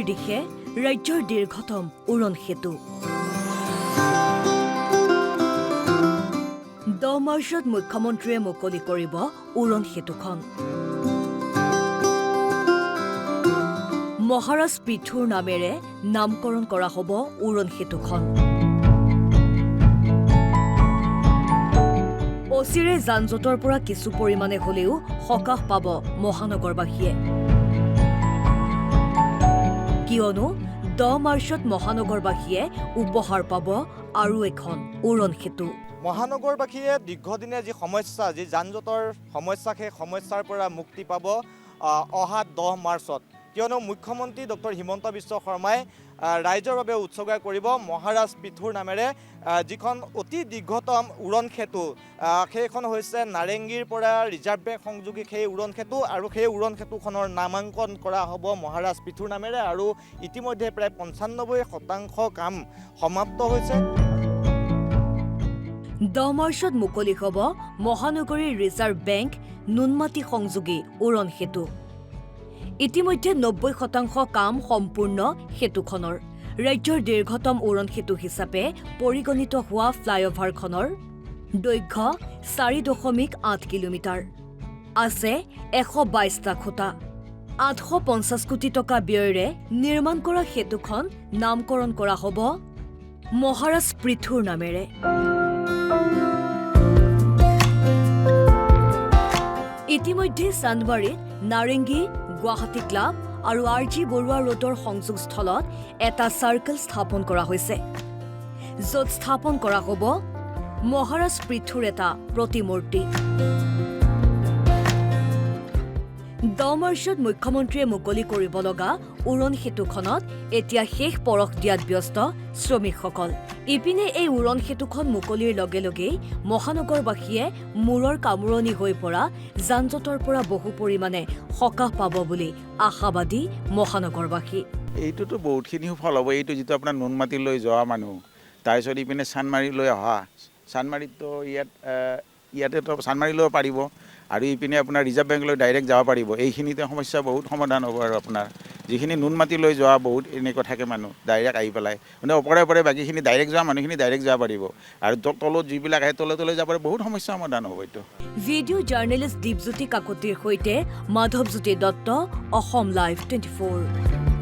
দিশে ৰাজ্যৰ দীৰ্ঘতম উৰণ সেতু 10 মাৰ্চত মুখ্যমন্ত্ৰীয়ে মুকলি কৰিব উৰণ সেতুখন মহাৰাজ পৃথুৰ নামেৰে নামকৰণ কৰা হ'ব উৰণ সেতুখন অচিৰে যান-জঁটৰ পৰা কিছু পৰিমাণে হ'লেও সকাহ পাব মহানগৰবাসীয়ে কিয়নো 10 মাৰ্চত মহানগৰবাসীয়ে উপহাৰ পাব আৰু এখন উৰণ সেতু মহানগৰবাসীয়ে দীৰ্ঘদিনীয়া যি সমস্যা যি যান-জঁটৰ সমস্যা সেই সমস্যাৰ পৰা মুক্তি পাব অহা 10 মাৰ্চত কিয়নো মুখ্যমন্ত্ৰী ডক্টৰ হিমন্ত বিশ্ব শৰ্মাই ৰাইজৰ বাবে উৎসৰ্গা কৰিব মহাৰাজ পৃথুৰ নামেৰে যিখন অতি দীৰ্ঘতম উৰণ সেতু সেইখন হৈছে নাৰেংগীৰ পৰা ৰিজাৰ্ভ বেংক সংযোগী সেই উৰণ সেতু আৰু সেই উৰণ সেতুখনৰ নামাংকন কৰা হ'ব মহাৰাজ পৃথুৰ নামেৰে আৰু ইতিমধ্যে প্ৰায় 95% কাম সমাপ্ত হৈছে 10 মাৰ্চত মুকলি হ'ব মহানগৰীৰ ৰিজাৰ্ভ বেংক নুনমাটি সংযোগী উৰণ সেতু ইতিমধ্যে 90% কাম সম্পূৰ্ণ সেতুখনৰ ৰাজ্যৰ দীৰ্ঘতম উৰণ সেতু হিচাপে পৰিগণিত হোৱা ফ্লাইঅভাৰখনৰ দৈৰ্ঘ্য 4.8 কিলোমিটাৰ আছে 122টা খুঁটা 850 কোটি টকা ব্যয়েৰে নিৰ্মাণ কৰা সেতুখন নামকৰণ কৰা হ'ব মহাৰাজ পৃথুৰ নামেৰে ইতিমধ্যে চান্দবাৰীত নাৰেংগী গুৱাহাটী ক্লাব আৰু আৰ.জি. বৰুৱা ৰোডৰ সংযোগস্থলত এটা চাৰ্কেল স্থাপন কৰা হৈছে য'ত স্থাপন কৰা হ'ব মহাৰাজ পৃথুৰ এটা প্ৰতিমূৰ্তি 10 মাৰ্চত মুখ্যমন্ত্ৰীয়ে মুকলি কৰিব লগা উৰণ সেতুখনত এতিয়া শেষ পৰশ দিয়াত ব্যস্ত শ্ৰমিকসকল ইপিনে এই উৰণ সেতুখন মুকলিৰ লগে লগেই মহানগৰবাসীয়ে মূৰৰ কামোৰণি হৈ পৰা যান-জঁটৰ পৰা বহু পৰিমাণে সকাহ পাব বুলি আশাবাদী মহানগৰবাসী এইটোতো বহুতখিনি সুফল হ'ব এইটো যিটো আপোনাৰ নুনমাটিলৈ যোৱা মানুহ তাৰপিছত ইপিনে চানমাৰীলৈ অহা চানমাৰীতো ইয়াতেতো চানমাৰীলৈও পাৰিব আৰু ইপিনে আপোনাৰ ৰিজাৰ্ভ বেংকলৈ ডাইৰেক্ট যাব পাৰিব এইখিনিতে সমস্যা বহুত সমাধান হ'ব আৰু আপোনাৰ যিখিনি নুনমাটিলৈ যোৱা বহুত এনেকুৱা থাকে মানুহ ডাইৰেক্ট আহি পেলাই মানে ওপৰে ওপৰে বাকীখিনি ডাইৰেক্ট যোৱা মানুহখিনি ডাইৰেক্ট যাব পাৰিব আৰু তলত যিবিলাক আহে তলে যাব পাৰে বহুত সমস্যা সমাধান হ'ব এইটো ভিডিঅ' জাৰ্নেলিষ্ট দীপজ্যোতি কাকতিৰ সৈতে মাধৱজ্যোতি দত্ত অসম লাইভ 24